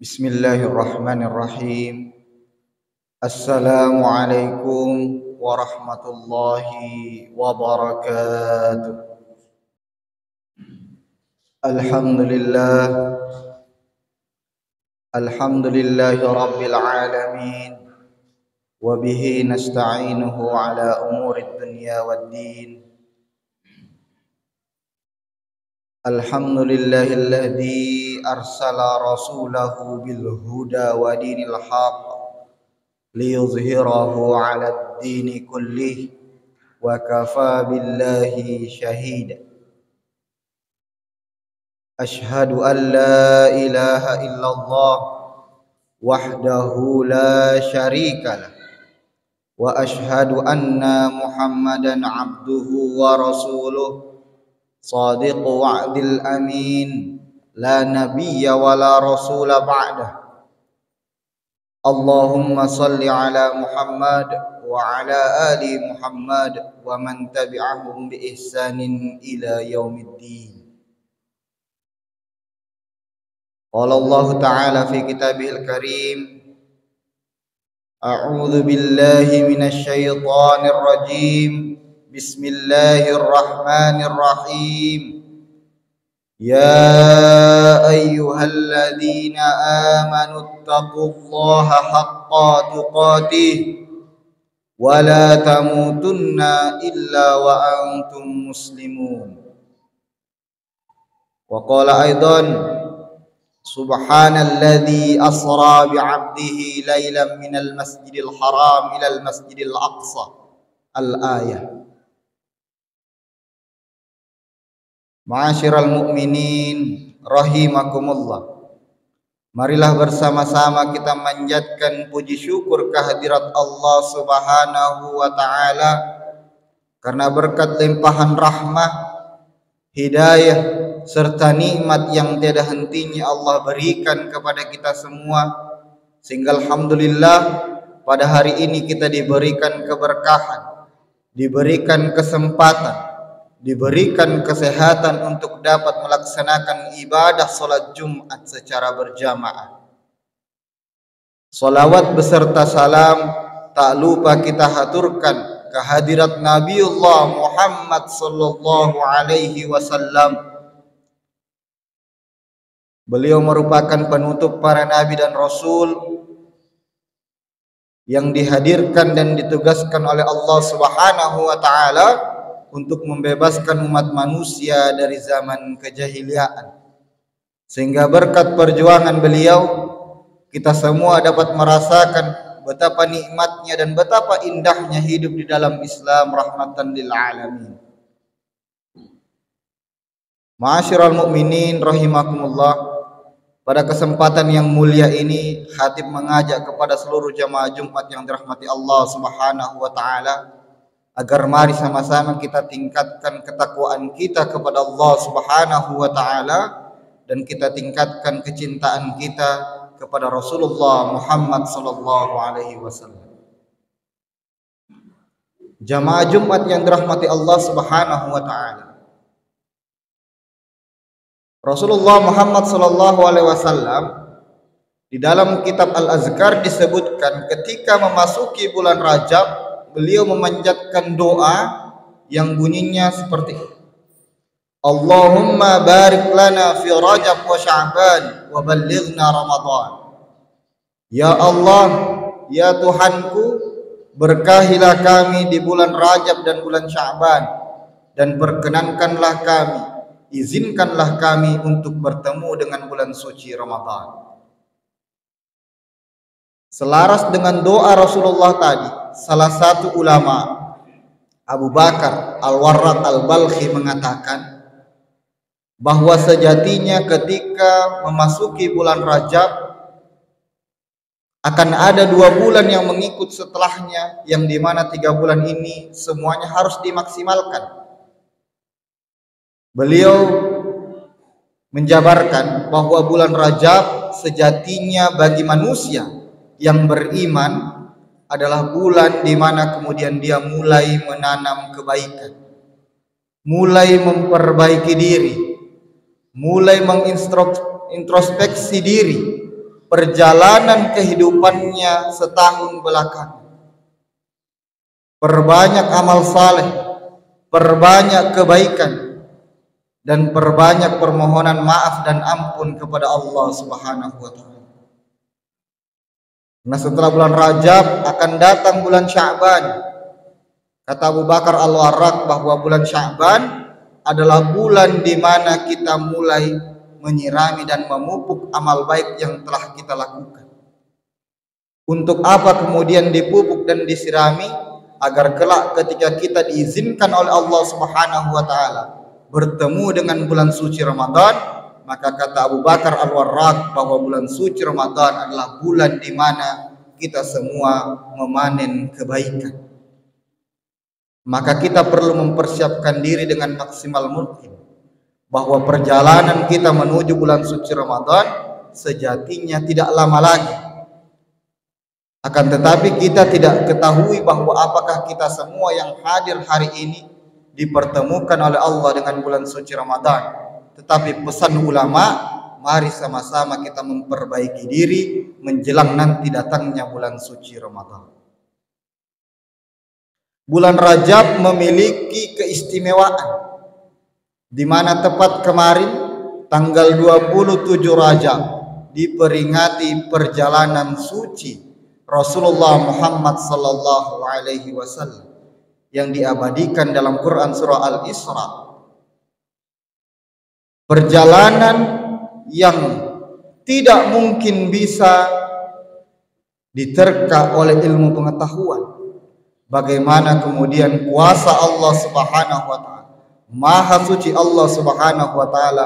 Bismillahirrahmanirrahim. Assalamualaikum warahmatullahi wabarakatuh. Alhamdulillah. Alhamdulillahi rabbil alamin. Wa bihi nasta'inuhu ala umurid dunya waddin. Alhamdulillahilladzi arsala rasulahu bil huda wa dinil haqq liyuzhirahu 'alad dini kullih wa kafa billahi shahida. Ashhadu an la ilaha illallah wahdahu la syarika lah wa ashhadu anna Muhammadan 'abduhu wa rasuluh Sadiq wa'dil amin la nabiyya wa la rasula ba'dah. Allahumma salli ala Muhammad wa ala ali Muhammad wa man tabi'ahum bi ihsanin ila yaumiddin. Qala Allah ta'ala fi kitabihil karim, a'udzu billahi minasy syaithanir rajim. Bismillahirrahmanirrahim. Ya ayyuhalladzina amanu taqullaha haqqa tuqatih wa la tamutunna illa wa antum muslimun. Wa qala aidan subhanalladzi asra bi'abdihi lailan minal masjidil haram ilal masjidil aqsa. Al-ayah. Ma'asyiral mu'minin rahimakumullah. Marilah bersama-sama kita manjatkan puji syukur kehadirat Allah Subhanahu wa taala karena berkat limpahan rahmah, hidayah serta nikmat yang tiada hentinya Allah berikan kepada kita semua, sehingga alhamdulillah pada hari ini kita diberikan keberkahan, diberikan kesempatan, diberikan kesehatan untuk dapat melaksanakan ibadah salat Jumat secara berjamaah. Salawat beserta salam tak lupa kita haturkan kehadirat Nabiullah Muhammad sallallahu alaihi wasallam. Beliau merupakan penutup para nabi dan rasul yang dihadirkan dan ditugaskan oleh Allah Subhanahu wa taala untuk membebaskan umat manusia dari zaman kejahiliaan, sehingga berkat perjuangan beliau kita semua dapat merasakan betapa nikmatnya dan betapa indahnya hidup di dalam Islam rahmatan lil alamin. Ma'asyiral mu'minin rahimakumullah, pada kesempatan yang mulia ini khatib mengajak kepada seluruh jamaah Jumat yang dirahmati Allah Subhanahu wa taala agar mari sama-sama kita tingkatkan ketakwaan kita kepada Allah Subhanahu wa taala dan kita tingkatkan kecintaan kita kepada Rasulullah Muhammad sallallahu alaihi wasallam. Jamaah Jumat yang dirahmati Allah Subhanahu wa taala, Rasulullah Muhammad sallallahu alaihi wasallam di dalam kitab Al-Azkar disebutkan ketika memasuki bulan Rajab beliau memanjatkan doa yang bunyinya seperti ini. Allahumma barik lana fi Rajab wa Sya'ban wa ballighna Ramadan. Ya Allah, ya Tuhanku, berkahilah kami di bulan Rajab dan bulan Sya'ban, dan perkenankanlah kami, izinkanlah kami untuk bertemu dengan bulan suci Ramadan. Selaras dengan doa Rasulullah tadi, salah satu ulama Abu Bakar Al-Warraq Al-Balkhi mengatakan bahwa sejatinya ketika memasuki bulan Rajab akan ada 2 bulan yang mengikut setelahnya, yang dimana 3 bulan ini semuanya harus dimaksimalkan. Beliau menjabarkan bahwa bulan Rajab sejatinya bagi manusia yang beriman adalah bulan di mana kemudian dia mulai menanam kebaikan, mulai memperbaiki diri, mulai mengintrospeksi diri, perjalanan kehidupannya setahun belakangan. Perbanyak amal saleh, perbanyak kebaikan, dan perbanyak permohonan maaf dan ampun kepada Allah Subhanahu wa taala. Nah, setelah bulan Rajab akan datang bulan Sya'ban. Kata Abu Bakar Al-Warraq bahwa bulan Sya'ban adalah bulan di mana kita mulai menyirami dan memupuk amal baik yang telah kita lakukan. Untuk apa kemudian dipupuk dan disirami? Agar kelak ketika kita diizinkan oleh Allah Subhanahu wa taala bertemu dengan bulan suci Ramadan, maka kata Abu Bakar Al-Warraq bahwa bulan suci Ramadan adalah bulan di mana kita semua memanen kebaikan. Maka kita perlu mempersiapkan diri dengan maksimal mungkin bahwa perjalanan kita menuju bulan suci Ramadan sejatinya tidak lama lagi. Akan tetapi kita tidak ketahui bahwa apakah kita semua yang hadir hari ini dipertemukan oleh Allah dengan bulan suci Ramadan. Tetapi pesan ulama, mari sama-sama kita memperbaiki diri menjelang nanti datangnya bulan suci Ramadan. Bulan Rajab memiliki keistimewaan, di mana tepat kemarin tanggal 27 Rajab diperingati perjalanan suci Rasulullah Muhammad sallallahu alaihi wasallam yang diabadikan dalam Quran surah Al-Isra. Perjalanan yang tidak mungkin bisa diterka oleh ilmu pengetahuan. Bagaimana kemudian kuasa Allah Subhanahu wa taala, maha suci Allah Subhanahu wa taala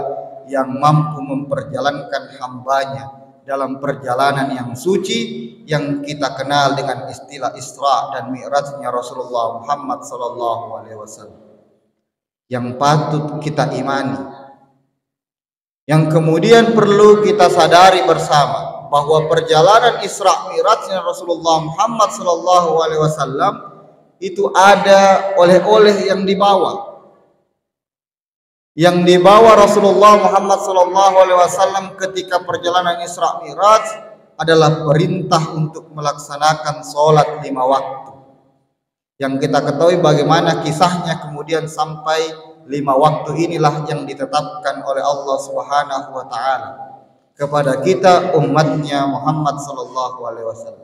yang mampu memperjalankan hambanya dalam perjalanan yang suci yang kita kenal dengan istilah Isra dan Mi'rajnya Rasulullah Muhammad sallallahu alaihi wasallam, yang patut kita imani, yang kemudian perlu kita sadari bersama bahwa perjalanan Isra Mi'rajnya Rasulullah Muhammad sallallahu alaihi wasallam itu ada oleh-oleh yang dibawa. Yang dibawa Rasulullah Muhammad SAW ketika perjalanan Isra Mi'raj adalah perintah untuk melaksanakan sholat 5 waktu. Yang kita ketahui bagaimana kisahnya kemudian sampai 5 waktu inilah yang ditetapkan oleh Allah Subhanahu wa taala kepada kita umatnya Muhammad SAW.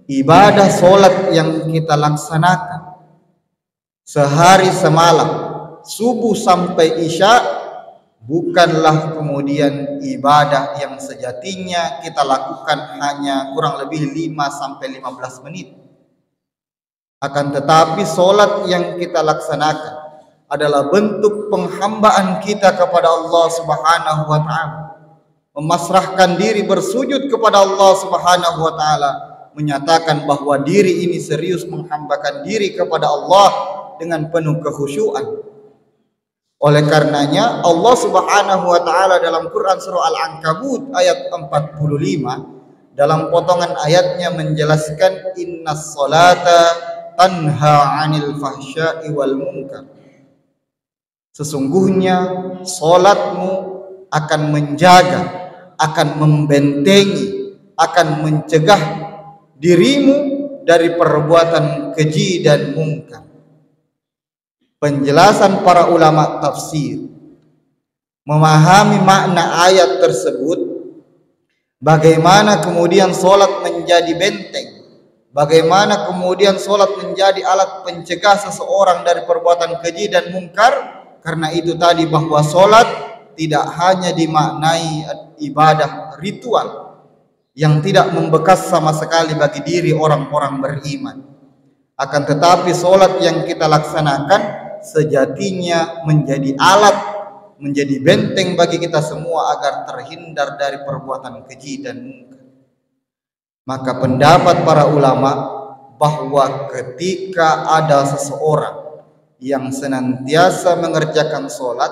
Ibadah sholat yang kita laksanakan sehari semalam, subuh sampai isya, bukanlah kemudian ibadah yang sejatinya kita lakukan hanya kurang lebih 5-15 menit. Akan tetapi sholat yang kita laksanakan adalah bentuk penghambaan kita kepada Allah Subhanahu wa ta'ala, memasrahkan diri bersujud kepada Allah Subhanahu wa ta'ala, menyatakan bahwa diri ini serius menghambakan diri kepada Allah dengan penuh kekhusyuan. Oleh karenanya Allah Subhanahu wa taala dalam Quran surah Al-Ankabut ayat 45 dalam potongan ayatnya menjelaskan innas salata tanha 'anil fahsya'i wal munkar. Sesungguhnya salatmu akan menjaga, akan membentengi, akan mencegah dirimu dari perbuatan keji dan mungkar. Penjelasan para ulama tafsir memahami makna ayat tersebut, bagaimana kemudian solat menjadi benteng, bagaimana kemudian solat menjadi alat pencegah seseorang dari perbuatan keji dan mungkar. Karena itu tadi bahwa solat tidak hanya dimaknai ibadah ritual yang tidak membekas sama sekali bagi diri orang-orang beriman, akan tetapi solat yang kita laksanakan sejatinya menjadi alat, menjadi benteng bagi kita semua agar terhindar dari perbuatan keji dan mungkar. Maka pendapat para ulama bahwa ketika ada seseorang yang senantiasa mengerjakan sholat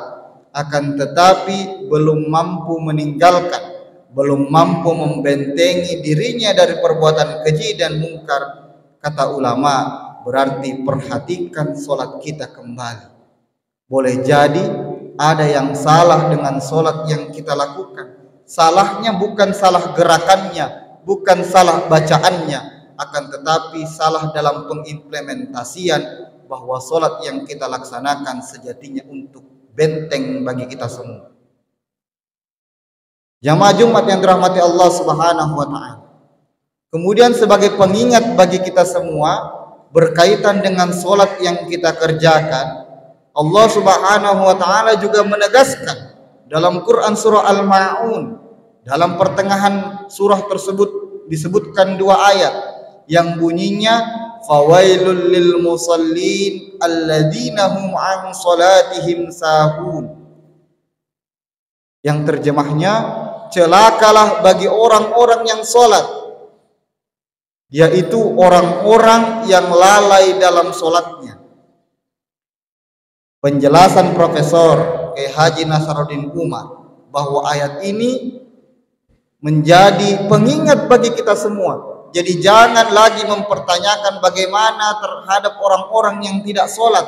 akan tetapi belum mampu meninggalkan, belum mampu membentengi dirinya dari perbuatan keji dan mungkar, kata ulama, berarti perhatikan sholat kita kembali. Boleh jadi ada yang salah dengan sholat yang kita lakukan, Salahnya bukan salah gerakannya, bukan salah bacaannya, akan tetapi salah dalam pengimplementasian bahwa solat yang kita laksanakan sejatinya untuk benteng bagi kita semua. Jamaah Jumat yang dirahmati Allah Subhanahu wa taala. Kemudian sebagai pengingat bagi kita semua berkaitan dengan solat yang kita kerjakan, Allah Subhanahu wa taala juga menegaskan dalam Quran surah Al-Ma'un, dalam pertengahan surah tersebut disebutkan dua ayat yang bunyinya fawailul lil musallin alladzina hum an salatihim sahun, yang terjemahnya celakalah bagi orang-orang yang salat, yaitu orang-orang yang lalai dalam salatnya. Penjelasan Profesor Haji Nasaruddin Umar bahwa ayat ini menjadi pengingat bagi kita semua. Jadi jangan lagi mempertanyakan bagaimana terhadap orang-orang yang tidak sholat,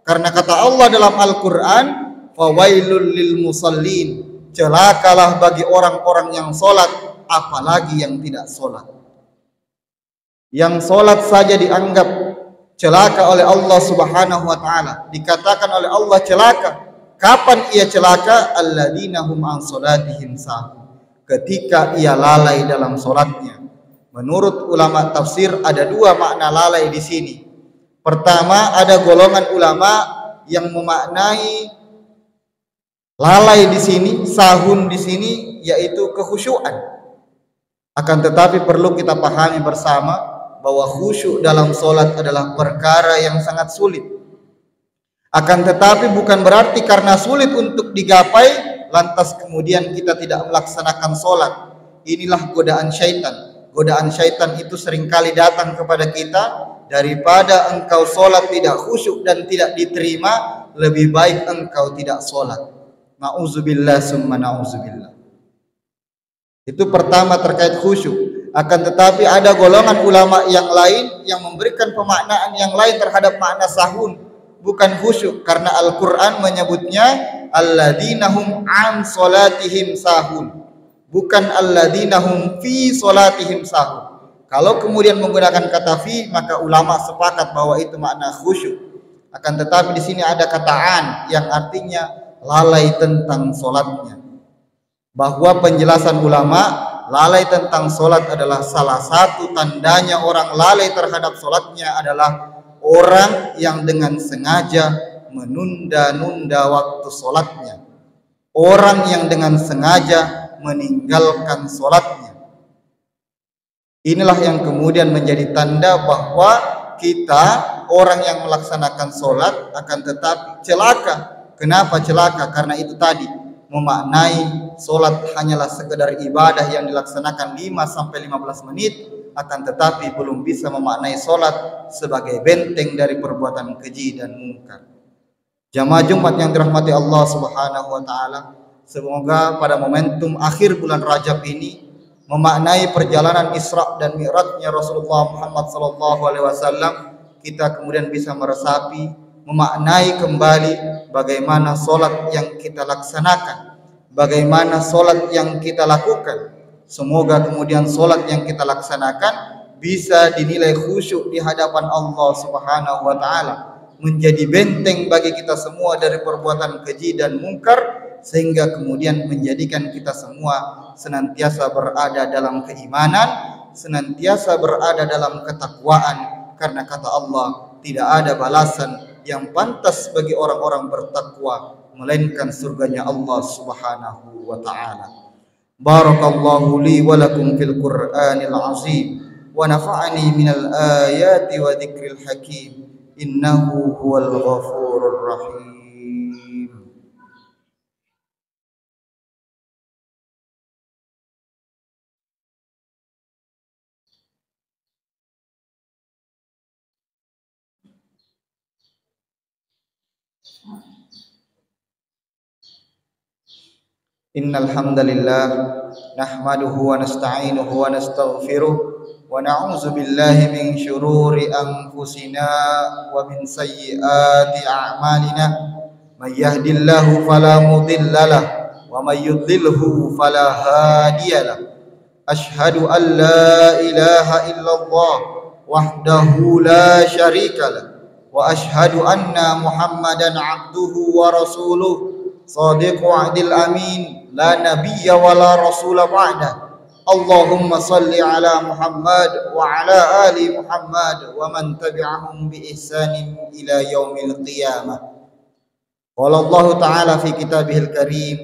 karena kata Allah dalam Al-Quran, fawailul lil musallin, celakalah bagi orang-orang yang sholat, apalagi yang tidak sholat. Yang sholat saja dianggap celaka oleh Allah Subhanahu wa taala. Dikatakan oleh Allah celaka. Kapan ia celaka? Alladzina hum an salatihim sahun, ketika ia lalai dalam salatnya. Menurut ulama tafsir ada dua makna lalai di sini. Pertama, ada golongan ulama yang memaknai lalai di sini, sahun di sini yaitu kekhusyuan. Akan tetapi perlu kita pahami bersama bahwa khusyuk dalam solat adalah perkara yang sangat sulit. Akan tetapi bukan berarti karena sulit untuk digapai lantas kemudian kita tidak melaksanakan solat. Inilah godaan syaitan. Godaan syaitan itu seringkali datang kepada kita, daripada engkau solat tidak khusyuk dan tidak diterima, lebih baik engkau tidak solat. Na'udzubillah summa na'udzubillah. Itu pertama terkait khusyuk. Akan tetapi ada golongan ulama yang lain yang memberikan pemaknaan yang lain terhadap makna sahun, bukan khusyuk, karena Al-Quran menyebutnya alladzina hum an salatihim sahun, bukan alladzina hum fi salatihim sahun. Kalau kemudian menggunakan kata fi, maka ulama sepakat bahwa itu makna khusyuk. Akan tetapi di sini ada kata an yang artinya lalai tentang solatnya. Bahwa penjelasan ulama, lalai tentang solat adalah salah satu tandanya orang lalai terhadap solatnya adalah orang yang dengan sengaja menunda-nunda waktu solatnya, orang yang dengan sengaja meninggalkan solatnya. Inilah yang kemudian menjadi tanda bahwa kita orang yang melaksanakan solat akan tetapi celaka. Kenapa celaka? Karena itu tadi, memaknai solat hanyalah sekedar ibadah yang dilaksanakan 5-15 menit, akan tetapi belum bisa memaknai solat sebagai benteng dari perbuatan keji dan mungkar. Jamaah Jumat yang dirahmati Allah Subhanahu wa taala, semoga pada momentum akhir bulan Rajab ini memaknai perjalanan Isra dan Mi'rajnya Rasulullah Muhammad SAW, kita kemudian bisa meresapi, memaknai kembali bagaimana solat yang kita laksanakan, bagaimana solat yang kita lakukan. Semoga kemudian solat yang kita laksanakan bisa dinilai khusyuk di hadapan Allah Subhanahu wa taala, menjadi benteng bagi kita semua dari perbuatan keji dan mungkar, sehingga kemudian menjadikan kita semua senantiasa berada dalam keimanan, senantiasa berada dalam ketakwaan, karena kata Allah, tidak ada balasan yang pantas bagi orang-orang bertakwa melainkan surganya Allah Subhanahu wa taala. Barakallahu li wa lakum fil Qur'anil azim wa nafa'ani minal ayati wa dzikril hakim, innahu huwal ghafurur rahim. Innal hamdalillah nahmaduhu wa nasta'inuhu wa nastaghfiruh wa na'udzu billahi min syururi anfusina wa min sayyiati a'malina. May yahdihillahu fala mudhillalah ومن يضلله فلا هادي له أشهد أن لا إله إلا الله وحده لا شريك له وأشهد أن محمدا عبده ورسوله صادق وعد الأمين لا نبي ولا رسول بعده اللهم صل على محمد وعلى آل محمد ومن تبعهم بإحسان إلى يوم القيامة. قال الله تعالى في كتابه الكريم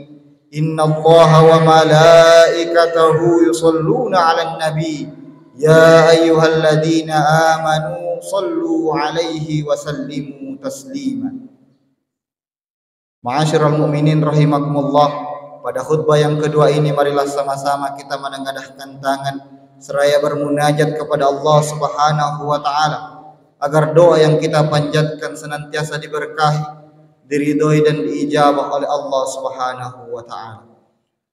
إن الله وملائكته يصلون على النبي يا أيها الذين آمنوا صلوا عليه وسلموا تسليما. Ma'asyiral mu'minin rahimakumullah, pada khutbah yang kedua ini marilah sama-sama kita menengadahkan tangan seraya bermunajat kepada Allah Subhanahu wa taala agar doa yang kita panjatkan senantiasa diberkahi, diridhoi dan diijabah oleh Allah Subhanahu wa taala.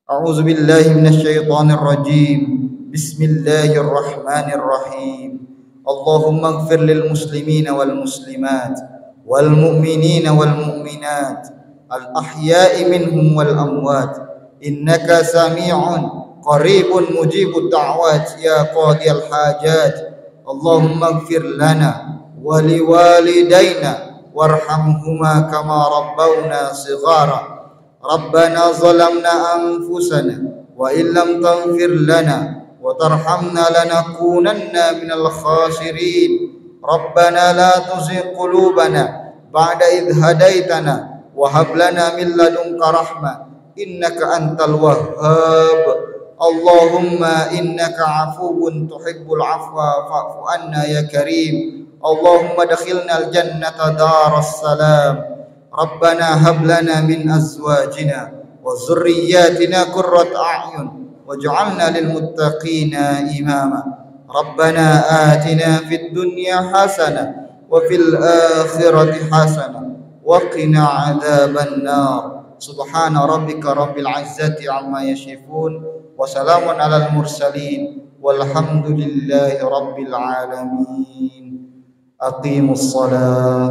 A'udzu billahi minasyaitonir rajim. Bismillahirrahmanirrahim. Allahumma ighfir lil muslimina wal muslimat wal mu'minina wal mu'minat al-ahya'i minhum wal amwat innaka sami'un qaribun mujibud da'wat ya qadiyal hajat Allahumma ighfir lana wa liwalidayna warhamhuma kama rabbawna shighara rabbana zalamna anfusana wa illam taghfir lana wa tarhamna lanakunanna minal khasirin rabbana la tuzigh qulubana ba'da idh hadaitana wa hab lana min ladunka rahmah innaka antal wahhab Allahumma innaka afuwun tuhibbul afwa fa'fu anna ya karim Allahumma adkhilna al-jannata daras salam Rabbana hab lana min azwajina wa dhurriyyatina qurrata a'yun waj'alna lil muttaqina imama Rabbana atina fid dunya hasanah wa fil akhirati hasanah وقنا عذاب النار سبحان ربك رب العزة عما يصفون وسلام على المرسلين والحمد لله رب العالمين أقيموا الصلاة